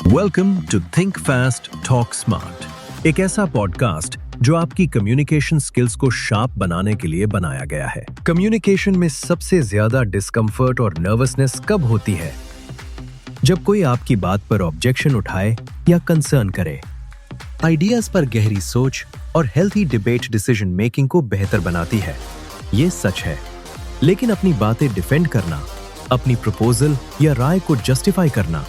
Welcome to Think Fast Talk Smart, एक ऐसा podcast जो आपकी कम्युनिकेशन स्किल्स को शार्प बनाने के लिए बनाया गया है। कम्युनिकेशन में सबसे ज्यादा डिस्कम्फर्ट और नर्वसनेस कब होती है? जब कोई आपकी बात पर ऑब्जेक्शन उठाए या कंसर्न करे। आइडियाज पर गहरी सोच और हेल्थी डिबेट डिसीजन मेकिंग को बेहतर बनाती है, ये सच है। लेकिन अपनी बातें डिफेंड करना, अपनी प्रपोजल या राय को जस्टिफाई करना,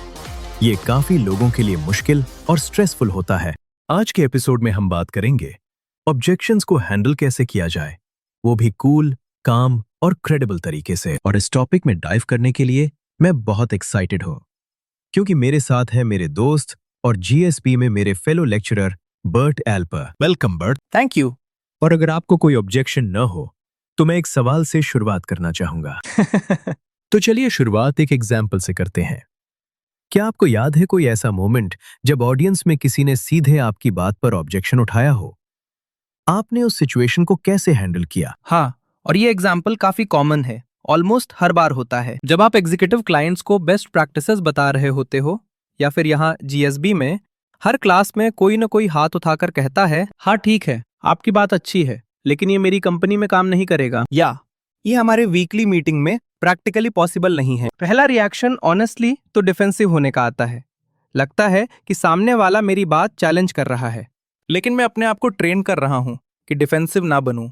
ये काफी लोगों के लिए मुश्किल और स्ट्रेसफुल होता है। आज के एपिसोड में हम बात करेंगे ऑब्जेक्शंस को हैंडल कैसे किया जाए, वो भी कूल, काम और क्रेडिबल तरीके से। और इस टॉपिक में डाइव करने के लिए मैं बहुत एक्साइटेड हूं, क्योंकि मेरे साथ है मेरे दोस्त और जीएसपी में मेरे fellow lecturer Bert Alper. Welcome Bert. Thank you. और अगर आपको कोई ऑब्जेक्शन न हो तो मैं एक सवाल से शुरुआत करना चाहूंगा। तो चलिए शुरुआत एक एग्जाम्पल से करते हैं। क्या आपको याद है कोई ऐसा मोमेंट जब ऑडियंस में किसी ने सीधे आपकी बात पर ऑब्जेक्शन उठाया हो? आपने उस सिचुएशन को कैसे हैंडल किया? हाँ, और ये एग्जाम्पल काफी कॉमन है, ऑलमोस्ट हर बार होता है। जब आप एग्जीक्यूटिव क्लाइंट्स को बेस्ट प्रैक्टिसेस बता रहे होते हो, या फिर यहाँ जीएसबी में हर क्लास में कोई न कोई हाथ उठाकर कहता है, हाँ ठीक है, आपकी बात अच्छी है, लेकिन ये मेरी कंपनी में काम नहीं करेगा, या ये हमारे वीकली मीटिंग में प्रैक्टिकली पॉसिबल नहीं है। पहला रिएक्शन ऑनेस्टली तो डिफेंसिव होने का आता है। लगता है कि सामने वाला मेरी बात चैलेंज कर रहा है, लेकिन मैं अपने आप को ट्रेन कर रहा हूं कि डिफेंसिव ना बनूं,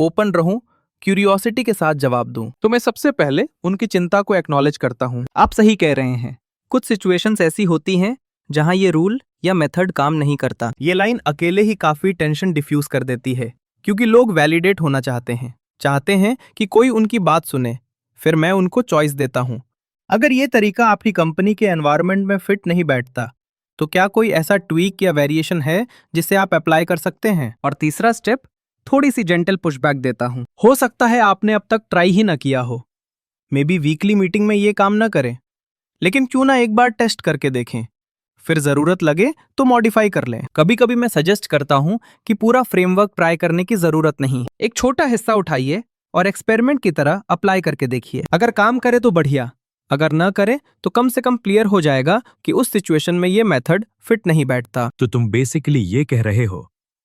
ओपन रहूं, क्यूरियोसिटी के साथ जवाब दूं। तो मैं सबसे पहले उनकी चिंता को एक्नॉलेज करता हूं। आप सही कह रहे हैं, कुछ सिचुएशंस ऐसी होती हैं जहां ये रूल या मेथड काम नहीं करता। ये लाइन अकेले ही काफी टेंशन डिफ्यूज कर देती है, क्योंकि लोग वैलिडेट होना चाहते हैं कि कोई उनकी बात सुने, फिर मैं उनको चॉइस देता हूं। अगर ये तरीका आपकी कंपनी के एनवायरनमेंट में फिट नहीं बैठता, तो क्या कोई ऐसा ट्वीक या वेरिएशन है जिसे आप अप्लाई कर सकते हैं? और तीसरा स्टेप, थोड़ी सी जेंटल पुशबैक देता हूं। हो सकता है आपने अब तक ट्राई ही ना किया हो, मे बी वीकली मीटिंग में ये काम ना करे, लेकिन क्यों ना एक बार टेस्ट करके देखें, फिर जरूरत लगे तो मॉडिफाई कर लें। कभी कभी मैं सजेस्ट करता हूं कि पूरा फ्रेमवर्क ट्राई करने की जरूरत नहीं, एक छोटा हिस्सा उठाइए और एक्सपेरिमेंट की तरह अप्लाई करके देखिए। अगर काम करे तो बढ़िया, अगर ना करे तो कम से कम क्लियर हो जाएगा कि उस सिचुएशन में ये मेथड फिट नहीं बैठता। तो तुम बेसिकली ये कह रहे हो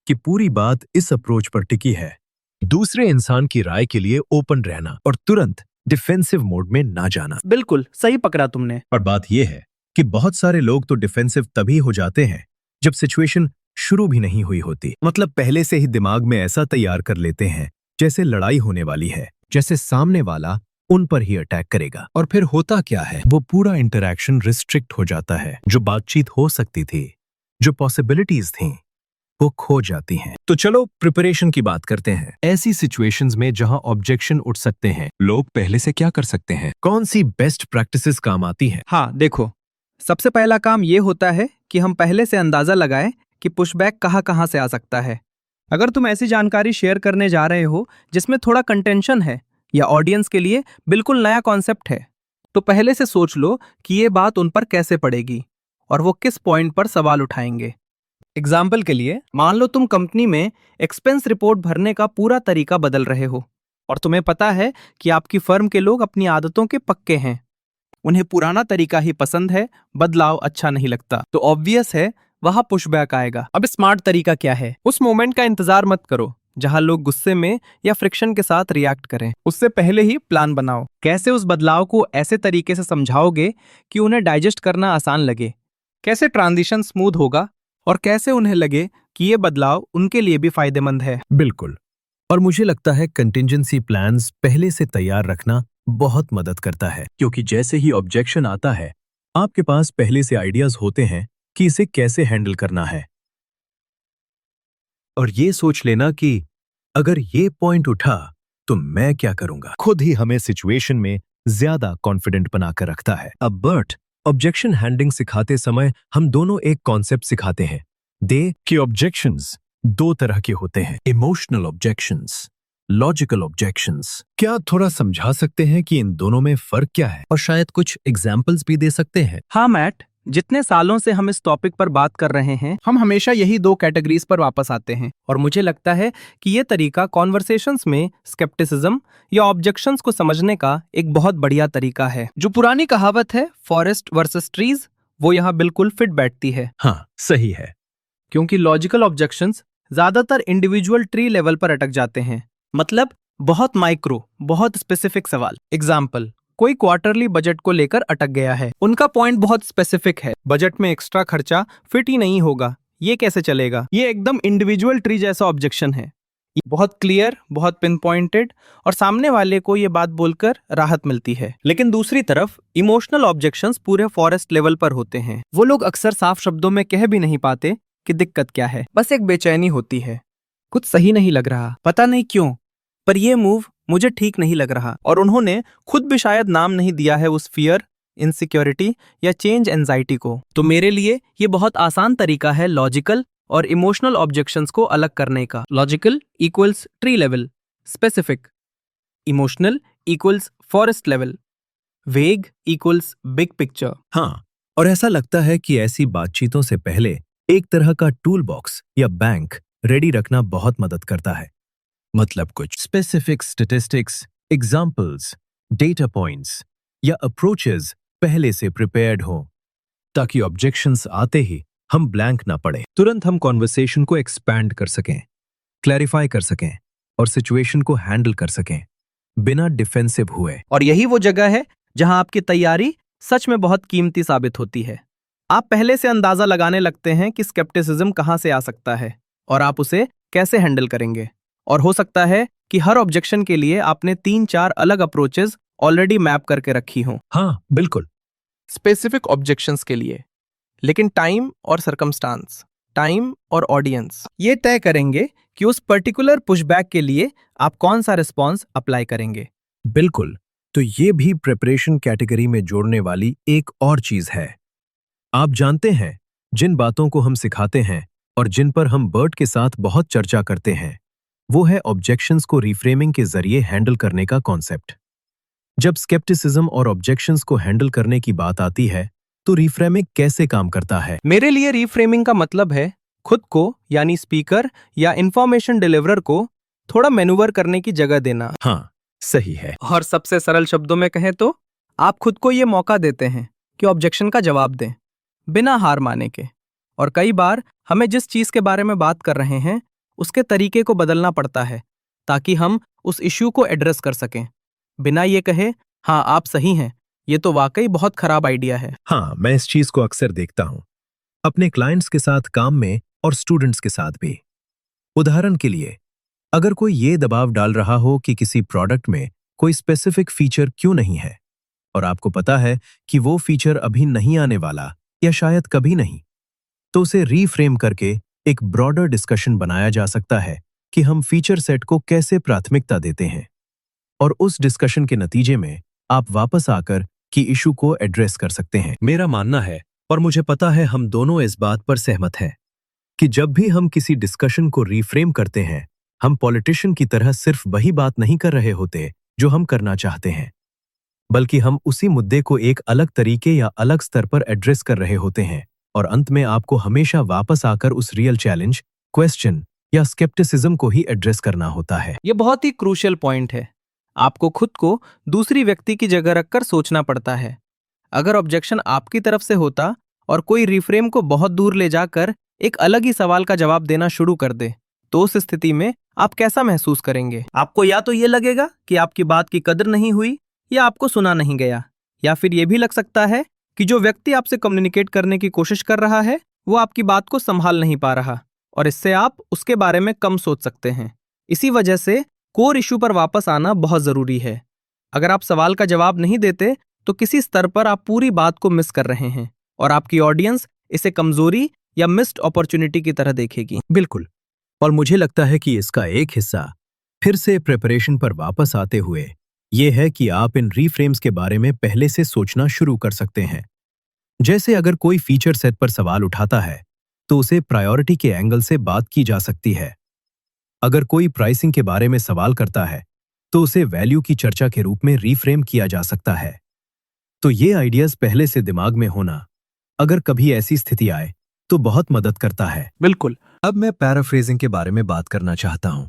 कि पूरी बात इस अप्रोच पर टिकी है, दूसरे इंसान की राय के लिए ओपन रहना और तुरंत डिफेंसिव मोड में ना जाना। बिल्कुल सही पकड़ा तुमने। और बात यह है कि बहुत सारे लोग तो डिफेंसिव तभी हो जाते हैं जब सिचुएशन शुरू भी नहीं हुई होती। मतलब पहले से ही दिमाग में ऐसा तैयार कर लेते हैं जैसे लड़ाई होने वाली है, जैसे सामने वाला उन पर ही अटैक करेगा। और फिर होता क्या है, वो पूरा इंटरैक्शन रिस्ट्रिक्ट हो जाता है। जो बातचीत हो सकती थी, जो पॉसिबिलिटीज थी, वो खो जाती हैं। तो चलो प्रिपरेशन की बात करते हैं। ऐसी सिचुएशंस में जहां ऑब्जेक्शन उठ सकते हैं, लोग पहले से क्या कर सकते हैं? कौन सी बेस्ट प्रैक्टिसेस काम आती हैं? हाँ देखो, सबसे पहला काम ये होता है कि हम पहले से अंदाजा लगाएं कि पुशबैक कहाँ से आ सकता है। अगर तुम ऐसी जानकारी शेयर करने जा रहे हो जिसमें थोड़ा कंटेंशन है या ऑडियंस के लिए बिल्कुल नया कॉन्सेप्ट है, तो पहले से सोच लो कि ये बात उन पर कैसे पड़ेगी और वो किस पॉइंट पर सवाल उठाएंगे। एग्जाम्पल के लिए, मान लो तुम कंपनी में एक्सपेंस रिपोर्ट भरने का पूरा तरीका बदल रहे हो और तुम्हें पता है कि आपकी फर्म के लोग अपनी आदतों के पक्के हैं, उन्हें पुराना तरीका ही पसंद है, बदलाव अच्छा नहीं लगता। तो ऑब्वियस है वहां पुशबैक आएगा। अब स्मार्ट तरीका क्या है? उस मोमेंट का इंतजार मत करो जहां लोग गुस्से में या फ्रिक्शन के साथ रिएक्ट करें। उससे पहले ही प्लान बनाओ। कैसे उस बदलाव को ऐसे तरीके से समझाओगे कि उन्हें डाइजेस्ट करना आसान लगे, कैसे ट्रांजिशन स्मूथ होगा और कैसे उन्हें लगे कि ये बदलाव उनके लिए भी फायदेमंद है। बिल्कुल। और मुझे लगता है कंटिंजेंसी प्लान्स पहले से तैयार रखना बहुत मदद करता है, क्योंकि जैसे ही ऑब्जेक्शन आता है, आपके पास पहले से आइडियाज होते हैं कि इसे कैसे हैंडल करना है। और ये सोच लेना कि अगर ये पॉइंट उठा तो मैं क्या करूंगा, खुद ही हमें सिचुएशन में ज्यादा कॉन्फिडेंट बनाकर रखता है। अब बर्ट, ऑब्जेक्शन हैंडलिंग सिखाते समय हम दोनों एक कॉन्सेप्ट सिखाते हैं कि ऑब्जेक्शंस दो तरह के होते हैं, इमोशनल ऑब्जेक्शंस, लॉजिकल ऑब्जेक्शंस। क्या थोड़ा समझा सकते हैं कि इन दोनों में फर्क क्या है, और शायद कुछ एग्जाम्पल्स भी दे सकते हैं? हाँ मैट, जितने सालों से हम इस टॉपिक पर बात कर रहे हैं, हम हमेशा यही दो कैटेगरीज पर वापस आते हैं, और मुझे लगता है कि ये तरीका कॉन्वर्सेशंस में स्केप्टिसिज्म या ऑब्जेक्शंस को समझने का एक बहुत बढ़िया तरीका है। जो पुरानी कहावत है फॉरेस्ट वर्सेस ट्रीज, वो यहाँ बिल्कुल फिट बैठती है, हाँ, सही है। क्योंकि लॉजिकल ऑब्जेक्शंस ज्यादातर इंडिविजुअल ट्री लेवल पर अटक जाते हैं। मतलब बहुत माइक्रो, बहुत स्पेसिफिक सवाल। एग्जाम्पल, कोई क्वार्टरली बजट को लेकर अटक गया है। उनका पॉइंट बहुत स्पेसिफिक है, बजट में एक्स्ट्रा खर्चा फिट ही नहीं होगा, ये कैसे चलेगा। ये एकदम इंडिविजुअल ट्री जैसा ऑब्जेक्शन है। ये बहुत क्लियर, बहुत पिन पॉइंटेड, और सामने वाले को ये बात बोलकर राहत मिलती है। लेकिन दूसरी तरफ इमोशनल ऑब्जेक्शंस पूरे फॉरेस्ट लेवल पर होते हैं। वो लोग अक्सर साफ शब्दों में कह भी नहीं पाते कि दिक्कत क्या है, बस एक बेचैनी होती है। कुछ सही नहीं लग रहा, पता नहीं क्यों, पर ये मूव मुझे ठीक नहीं लग रहा। और उन्होंने खुद भी शायद नाम नहीं दिया है उस फियर, इनसिक्योरिटी या चेंज एंजाइटी को। तो मेरे लिए ये बहुत आसान तरीका है लॉजिकल और इमोशनल ऑब्जेक्शंस को अलग करने का। Logical equals tree level, specific, emotional equals forest level, वेग इक्वल्स बिग पिक्चर। हाँ, और ऐसा लगता है कि ऐसी बातचीतों से पहले एक तरह का टूल बॉक्स या बैंक रेडी रखना बहुत मदद करता है। मतलब कुछ specific statistics, examples, data points या अप्रोचेस पहले से प्रिपेयर्ड हो, ताकि ऑब्जेक्शंस आते ही हम ब्लैंक ना पड़े। तुरंत हम कॉन्वर्सेशन को एक्सपैंड कर सकें, क्लैरिफाई कर सकें और सिचुएशन को हैंडल कर सकें बिना डिफेंसिव हुए। और यही वो जगह है जहां आपकी तैयारी सच में बहुत कीमती साबित होती है। आप पहले से अंदाजा लगाने लगते हैं कि स्केप्टिसिज्म कहां से आ सकता है और आप उसे कैसे हैंडल करेंगे। और हो सकता है कि हर ऑब्जेक्शन के लिए आपने 3-4 अलग अप्रोचेस ऑलरेडी मैप करके रखी हों। हाँ, बिल्कुल। स्पेसिफिक ऑब्जेक्शंस के लिए। लेकिन टाइम और सर्कमस्टांस, टाइम और ऑडियंस ये तय करेंगे कि उस पर्टिकुलर पुशबैक के लिए आप कौन सा रिस्पॉन्स अप्लाई करेंगे। बिल्कुल। तो ये भी प्रिपरेशन कैटेगरी में जोड़ने वाली एक और चीज है। आप जानते हैं, जिन बातों को हम सिखाते हैं और जिन पर हम बर्ट के साथ बहुत चर्चा करते हैं, वो है ऑब्जेक्शंस को रिफ्रेमिंग के जरिए हैंडल करने का कॉन्सेप्ट। जब स्केप्टिसिज्म और ऑब्जेक्शंस को हैंडल करने की बात आती है, तो रिफ्रेमिंग कैसे काम करता है? मेरे लिए रिफ्रेमिंग का मतलब है खुद को, यानी स्पीकर या इंफॉर्मेशन डिलीवरर को, थोड़ा मैनूवर करने की जगह देना। हाँ, सही है। और सबसे सरल शब्दों में कहें तो आप खुद को ये मौका देते हैं कि ऑब्जेक्शन का जवाब दें बिना हार माने के। और कई बार हमें जिस चीज के बारे में बात कर रहे हैं उसके तरीके को बदलना पड़ता है ताकि हम उस इश्यू को एड्रेस कर सकें, बिना ये कहे हाँ आप सही हैं, ये तो वाकई बहुत खराब आइडिया है। हाँ, मैं इस चीज को अक्सर देखता हूं, अपने क्लाइंट्स के साथ काम में और स्टूडेंट्स के साथ भी। उदाहरण के लिए, अगर कोई ये दबाव डाल रहा हो कि किसी प्रोडक्ट में कोई स्पेसिफिक फीचर क्यों नहीं है और आपको पता है कि वो फीचर अभी नहीं आने वाला या शायद कभी नहीं, तो उसे रीफ्रेम करके एक ब्रॉडर डिस्कशन बनाया जा सकता है कि हम फीचर सेट को कैसे प्राथमिकता देते हैं। और उस डिस्कशन के नतीजे में आप वापस आकर कि इशू को एड्रेस कर सकते हैं। मेरा मानना है, और मुझे पता है हम दोनों इस बात पर सहमत हैं, कि जब भी हम किसी डिस्कशन को रीफ्रेम करते हैं, हम पॉलिटिशियन की तरह सिर्फ वही बात नहीं कर रहे होते जो हम करना चाहते हैं, बल्कि हम उसी मुद्दे को एक अलग तरीके या अलग स्तर पर एड्रेस कर रहे होते हैं। और अंत में आपको हमेशा वापस आकर उस रियल चैलेंज, क्वेश्चन या स्केप्टिसिज्म को ही एड्रेस करना होता है। ये बहुत ही क्रूशियल पॉइंट है। आपको खुद को दूसरी व्यक्ति की जगह रखकर सोचना पड़ता है। अगर ऑब्जेक्शन आपकी तरफ से होता और कोई रिफ्रेम को बहुत दूर ले जाकर एक अलग ही सवाल का जवाब देना शुरू कर दे, तो उस स्थिति में आप कैसा महसूस करेंगे? आपको या तो ये लगेगा कि आपकी बात की कदर नहीं हुई या आपको सुना नहीं गया, या फिर ये भी लग सकता है कि जो व्यक्ति आपसे कम्युनिकेट करने की कोशिश कर रहा है वो आपकी बात को संभाल नहीं पा रहा, और इससे आप उसके बारे में कम सोच सकते हैं। इसी वजह से कोर इशू पर वापस आना बहुत जरूरी है। अगर आप सवाल का जवाब नहीं देते तो किसी स्तर पर आप पूरी बात को मिस कर रहे हैं और आपकी ऑडियंस इसे कमजोरी या मिस्ड अपॉर्चुनिटी की तरह देखेगी। बिल्कुल। और मुझे लगता है कि इसका एक हिस्सा फिर से प्रिपरेशन पर वापस आते हुए ये है कि आप इन रीफ्रेम्स के बारे में पहले से सोचना शुरू कर सकते हैं। जैसे अगर कोई फीचर सेट पर सवाल उठाता है तो उसे प्रायोरिटी के एंगल से बात की जा सकती है। अगर कोई प्राइसिंग के बारे में सवाल करता है तो उसे वैल्यू की चर्चा के रूप में रीफ्रेम किया जा सकता है। तो ये आइडियाज पहले से दिमाग में होना, अगर कभी ऐसी स्थिति आए, तो बहुत मदद करता है। बिल्कुल। अब मैं पैराफ्रेजिंग के बारे में बात करना चाहता हूं,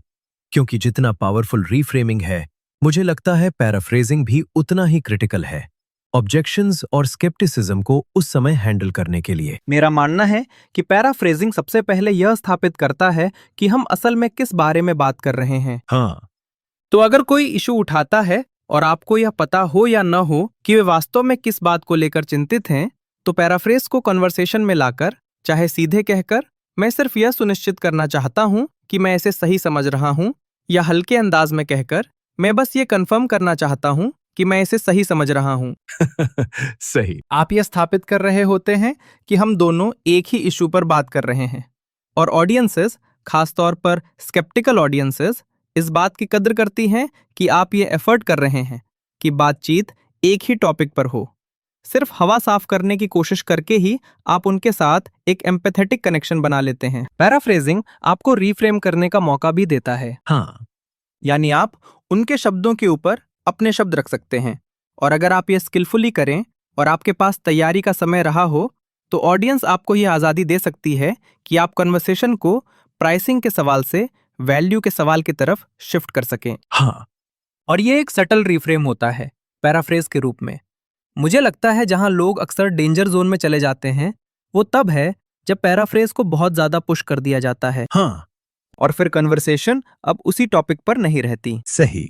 क्योंकि जितना पावरफुल रीफ्रेमिंग है, मुझे लगता है पैराफ्रेजिंग भी उतना ही क्रिटिकल है। ऑब्जेक्शंस और स्केप्टिसिज्म को उस समय हैंडल करने के लिए। मेरा मानना है कि पैराफ्रेजिंग सबसे पहले यह स्थापित करता है कि हम असल में किस बारे में बात कर रहे हैं। हाँ, तो अगर कोई इशू उठाता है और आपको यह पता हो या न हो कि वे वास्तव में किस बात को लेकर चिंतित हैं, तो पैराफ्रेज को कन्वर्सेशन में लाकर, चाहे सीधे कहकर मैं सिर्फ यह सुनिश्चित करना चाहता हूं कि मैं इसे सही समझ रहा हूं, या हल्के अंदाज में कहकर मैं बस ये कंफर्म करना चाहता हूं कि मैं इसे सही समझ रहा हूं। सही। आप यह स्थापित कर रहे होते हैं कि हम दोनों एक ही इशू पर बात कर रहे हैं, और ऑडियंसेस, खासतौर पर स्केप्टिकल ऑडियंसेस, इस बात की कद्र करती हैं कि आप ये एफर्ट कर रहे हैं कि बातचीत एक ही टॉपिक पर हो। सिर्फ हवा साफ करने की कोशिश करके ही आप उनके साथ एक एम्पैथेटिक कनेक्शन बना लेते हैं। पैराफ्रेजिंग आपको रीफ्रेम करने का मौका भी देता है। हाँ, यानी आप उनके शब्दों के ऊपर अपने शब्द रख सकते हैं, और अगर आप ये स्किलफुली करें और आपके पास तैयारी का समय रहा हो, तो ऑडियंस आपको ये आज़ादी दे सकती है कि आप कन्वर्सेशन को प्राइसिंग के सवाल से वैल्यू के सवाल की तरफ शिफ्ट कर सकें। हाँ, और ये एक सटल रिफ्रेम होता है पैराफ्रेज के रूप में। मुझे लगता है जहां लोग अक्सर डेंजर जोन में चले जाते हैं, वो तब है जब पैराफ्रेज को बहुत ज्यादा पुश कर दिया जाता है, हाँ, और फिर कन्वर्सेशन अब उसी टॉपिक पर नहीं रहती। सही।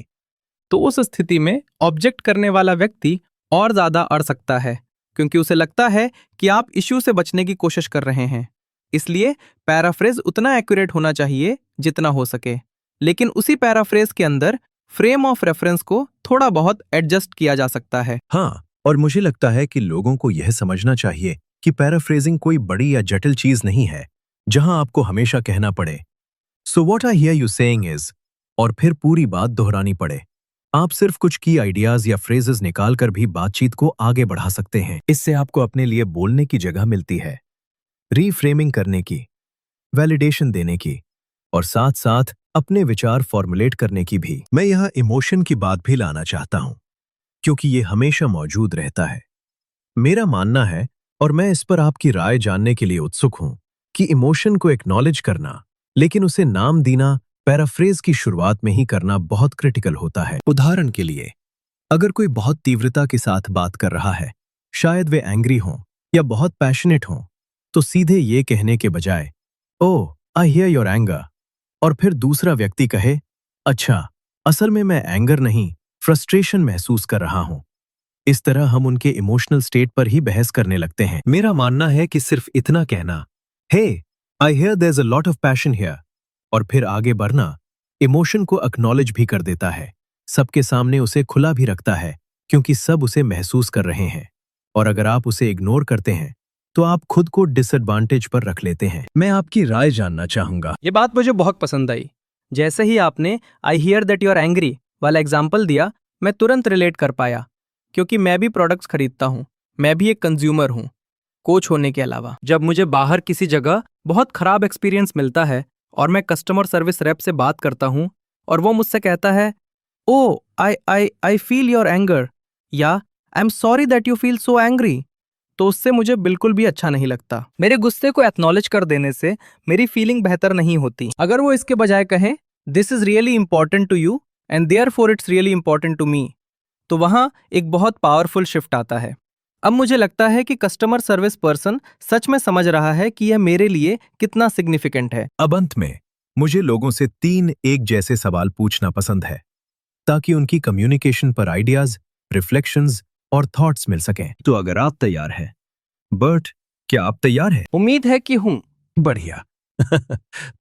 तो उस स्थिति में ऑब्जेक्ट करने वाला व्यक्ति और ज्यादा अड़ सकता है, क्योंकि उसे लगता है कि आप इश्यू से बचने की कोशिश कर रहे हैं। इसलिए पैराफ्रेज उतना एक्यूरेट होना चाहिए जितना हो सके, लेकिन उसी पैराफ्रेज के अंदर फ्रेम ऑफ रेफरेंस को थोड़ा बहुत एडजस्ट किया जा सकता है। हाँ, और मुझे लगता है कि लोगों को यह समझना चाहिए कि पैराफ्रेजिंग कोई बड़ी या जटिल चीज नहीं है जहां आपको हमेशा कहना पड़े so what I hear you saying is, और फिर पूरी बात दोहरानी पड़े। आप सिर्फ कुछ की आइडियाज या फ्रेजेस निकालकर भी बातचीत को आगे बढ़ा सकते हैं। इससे आपको अपने लिए बोलने की जगह मिलती है, रीफ्रेमिंग करने की, वैलिडेशन देने की, और साथ साथ अपने विचार फॉर्मुलेट करने की भी। मैं यहाँ इमोशन की बात भी लाना चाहता हूँ, क्योंकि ये हमेशा मौजूद रहता है। मेरा मानना है, और मैं इस पर आपकी राय जानने के लिए उत्सुक हूं, कि इमोशन को एक्नॉलेज करना, लेकिन उसे नाम देना पैराफ्रेज की शुरुआत में ही करना बहुत क्रिटिकल होता है। उदाहरण के लिए, अगर कोई बहुत तीव्रता के साथ बात कर रहा है, शायद वे एंग्री हों या बहुत पैशनेट हों, तो सीधे ये कहने के बजाय ओह आई हियर योर एंगर, और फिर दूसरा व्यक्ति कहे अच्छा, असल में मैं एंगर नहीं, फ्रस्ट्रेशन महसूस कर रहा हूं, इस तरह हम उनके इमोशनल स्टेट पर ही बहस करने लगते हैं। मेरा मानना है कि सिर्फ इतना कहना, hey I hear there is a lot of passion here, और फिर आगे बढ़ना, इमोशन को एक्नॉलेज भी कर देता है, सबके सामने उसे खुला भी रखता है, क्योंकि सब उसे महसूस कर रहे हैं। और अगर आप उसे इग्नोर करते हैं, तो आप खुद को डिसएडवांटेज पर रख लेते हैं। मैं आपकी राय जानना चाहूंगा। ये बात मुझे बहुत पसंद आई। जैसे ही आपने I hear that you are angry वाला एग्जाम्पल दिया, मैं तुरंत रिलेट कर पाया, क्योंकि मैं भी प्रोडक्ट्स खरीदता हूँ, मैं भी एक कंज्यूमर हूँ, कोच होने के अलावा। जब मुझे बाहर किसी जगह बहुत खराब एक्सपीरियंस मिलता है और मैं कस्टमर सर्विस रेप से बात करता हूँ और वो मुझसे कहता है ओ आई फील योर एंगर, या I am sorry that you feel so angry, तो उससे मुझे बिल्कुल भी अच्छा नहीं लगता। मेरे गुस्से को एक्नॉलेज कर देने से मेरी फीलिंग बेहतर नहीं होती। अगर वो इसके बजाय कहें this is really important to you and therefore it's really important to me, तो वहां एक बहुत पावरफुल शिफ्ट आता है। अब मुझे लगता है कि कस्टमर सर्विस पर्सन सच में समझ रहा है कि यह मेरे लिए कितना सिग्निफिकेंट है। अब अंत में मुझे लोगों से 3 एक जैसे सवाल पूछना पसंद है, ताकि उनकी कम्युनिकेशन पर आइडियाज, रिफ्लेक्शंस और थॉट्स मिल सकें। तो अगर आप तैयार हैं, बर्ट, क्या आप तैयार हैं? उम्मीद है कि हूं। बढ़िया।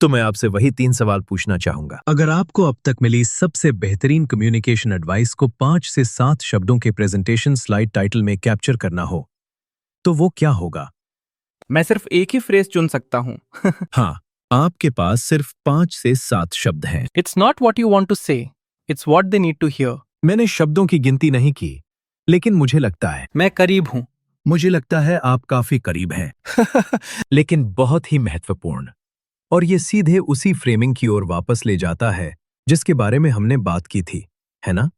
तो मैं आपसे वही 3 सवाल पूछना चाहूंगा। अगर आपको अब तक मिली सबसे बेहतरीन कम्युनिकेशन एडवाइस को 5 से 7 शब्दों के प्रेजेंटेशन स्लाइड टाइटल में कैप्चर करना हो, तो वो क्या होगा? मैं सिर्फ एक ही फ्रेज चुन सकता हूं। हाँ, आपके पास सिर्फ 5 से 7 शब्द हैं। It's not what you want to say, it's what they need to hear. मैंने शब्दों की गिनती नहीं की, लेकिन मुझे लगता है मैं करीब हूं। मुझे लगता है आप काफी करीब हैं, लेकिन बहुत ही महत्वपूर्ण। और ये सीधे उसी फ्रेमिंग की ओर वापस ले जाता है जिसके बारे में हमने बात की थी, है ना?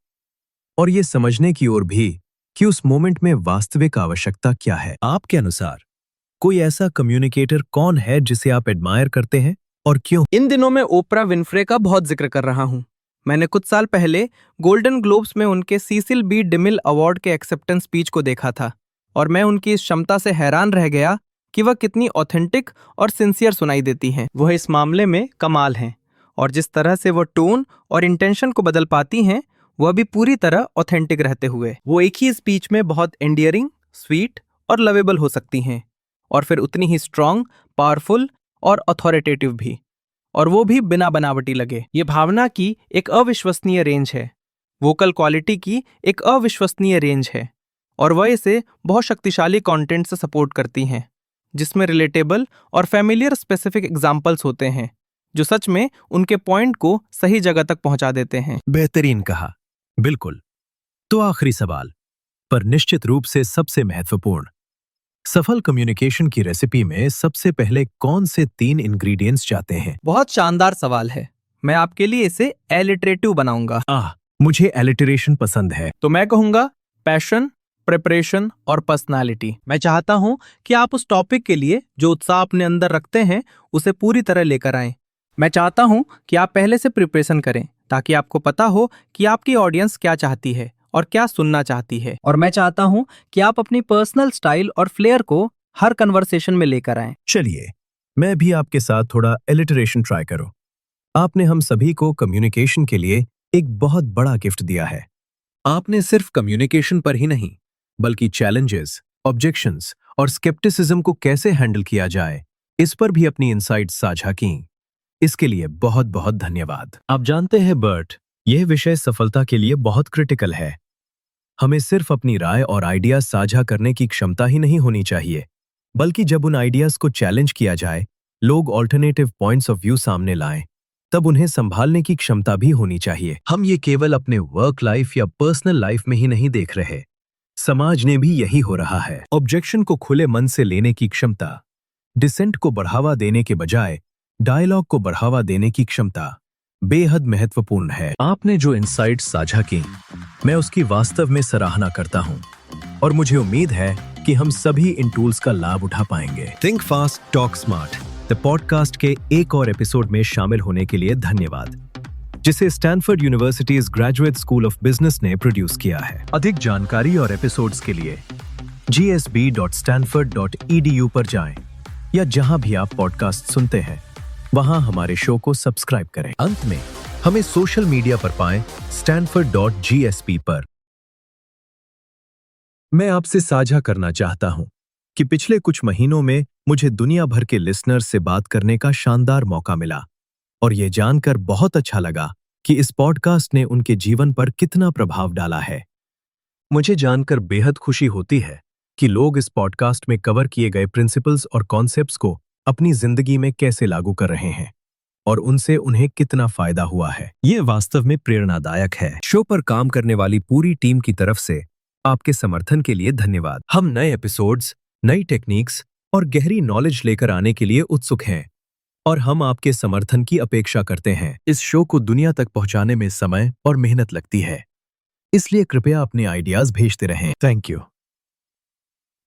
और ये समझने की ओर भी कि उस मोमेंट में वास्तविक आवश्यकता क्या है। आपके अनुसार कोई ऐसा कम्युनिकेटर कौन है जिसे आप एडमायर करते हैं और क्यों? इन दिनों मैं ओपरा विनफ्रे का बहुत जिक्र कर रहा हूं। मैंने कुछ साल पहले गोल्डन ग्लोब्स में उनके सीसिल बी डिमिल अवार्ड के एक्सेप्टेंस स्पीच को देखा था और मैं उनकी इस क्षमता से हैरान रह गया कि वह कितनी ऑथेंटिक और सिंसियर सुनाई देती हैं। वह इस मामले में कमाल हैं और जिस तरह से वो टोन और इंटेंशन को बदल पाती हैं वह भी पूरी तरह ऑथेंटिक रहते हुए। वो एक ही स्पीच में बहुत एंडियरिंग, स्वीट और लवेबल हो सकती हैं और फिर उतनी ही स्ट्रांग, पावरफुल और अथॉरिटेटिव भी, और वो भी बिना बनावटी लगे। ये भावना की एक अविश्वसनीय रेंज है, वोकल क्वालिटी की एक अविश्वसनीय रेंज है और वह इसे बहुत शक्तिशाली कंटेंट से सपोर्ट करती हैं जिसमें रिलेटेबल और फैमिलियर स्पेसिफिक एग्जाम्पल्स होते हैं जो सच में उनके पॉइंट को सही जगह तक पहुंचा देते हैं। बेहतरीन कहा। बिल्कुल। तो आखिरी सवाल, पर निश्चित रूप से सबसे महत्वपूर्ण, सफल कम्युनिकेशन की रेसिपी में सबसे पहले कौन से 3 इंग्रेडिएंट्स जाते हैं? बहुत शानदार सवाल है। मैं आपके लिए इसे एलिटरेटिव बनाऊंगा। मुझे एलिटरेशन पसंद है। तो मैं कहूंगा पैशन, प्रिपरेशन और पर्सनालिटी। मैं चाहता हूं कि आप उस टॉपिक के लिए जो उत्साह अपने अंदर रखते हैं उसे पूरी तरह लेकर आएं। मैं चाहता हूं कि आप पहले से प्रिपरेशन करें ताकि आपको पता हो कि आपकी ऑडियंस क्या चाहती है और क्या सुनना चाहती है। और मैं चाहता हूं कि आप अपनी पर्सनल स्टाइल और फ्लेयर को हर कन्वर्सेशन में लेकर आएं। चलिए, मैं भी आपके साथ थोड़ा एलिटरेशन ट्राई करूं। आपने हम सभी को कम्युनिकेशन के लिए एक बहुत बड़ा गिफ्ट दिया है। आपने सिर्फ कम्युनिकेशन पर ही नहीं, बल्कि चैलेंजेस, ऑब्जेक्शंस और स्केप्टिसिज्म को कैसे हैंडल किया जाए, इस पर भी अपनी इनसाइट्स साझा की। इसके लिए बहुत बहुत धन्यवाद। आप जानते हैं बर्ट, यह विषय सफलता के लिए बहुत क्रिटिकल है। हमें सिर्फ अपनी राय और आइडियाज साझा करने की क्षमता ही नहीं होनी चाहिए, बल्कि जब उन आइडियाज को चैलेंज किया जाए, लोग ऑल्टरनेटिव पॉइंट्स ऑफ व्यू सामने लाएं, तब उन्हें संभालने की क्षमता भी होनी चाहिए। हम ये केवल अपने वर्क लाइफ या पर्सनल लाइफ में ही नहीं देख रहे, समाज ने भी यही हो रहा है। ऑब्जेक्शन को खुले मन से लेने की क्षमता, डिसेंट को बढ़ावा देने के बजाय डायलॉग को बढ़ावा देने की क्षमता बेहद महत्वपूर्ण है। आपने जो इनसाइट्स साझा की, मैं उसकी वास्तव में सराहना करता हूं और मुझे उम्मीद है कि हम सभी इन टूल्स का लाभ उठा पाएंगे। Think Fast, Talk smart, the podcast के एक और एपिसोड में शामिल होने के लिए धन्यवाद, जिसे Stanford universities graduate school of business ने प्रोड्यूस किया है। अधिक जानकारी और एपिसोड्स के लिए gsb.stanford.edu पर जाएं या जहां भी आप पॉडकास्ट सुनते हैं वहां हमारे शो को सब्सक्राइब करें। अंत में हमें सोशल मीडिया पर पाएं stanford.gsp पर। मैं आपसे साझा करना चाहता हूं कि पिछले कुछ महीनों में मुझे दुनिया भर के लिसनर्स से बात करने का शानदार मौका मिला और ये जानकर बहुत अच्छा लगा कि इस पॉडकास्ट ने उनके जीवन पर कितना प्रभाव डाला है। मुझे जानकर बेहद खुशी होती है कि लोग इस पॉडकास्ट में कवर किए गए प्रिंसिपल्स और कॉन्सेप्ट्स को अपनी जिंदगी में कैसे लागू कर रहे हैं और उनसे उन्हें कितना फायदा हुआ है। ये वास्तव में प्रेरणादायक है। शो पर काम करने वाली पूरी टीम की तरफ से आपके समर्थन के लिए धन्यवाद। हम नए एपिसोड्स, नई टेक्निक्स और गहरी नॉलेज लेकर आने के लिए उत्सुक हैं और हम आपके समर्थन की अपेक्षा करते हैं। इस शो को दुनिया तक पहुंचाने में समय और मेहनत लगती है, इसलिए कृपया अपने आइडियाज भेजते रहें। Thank you.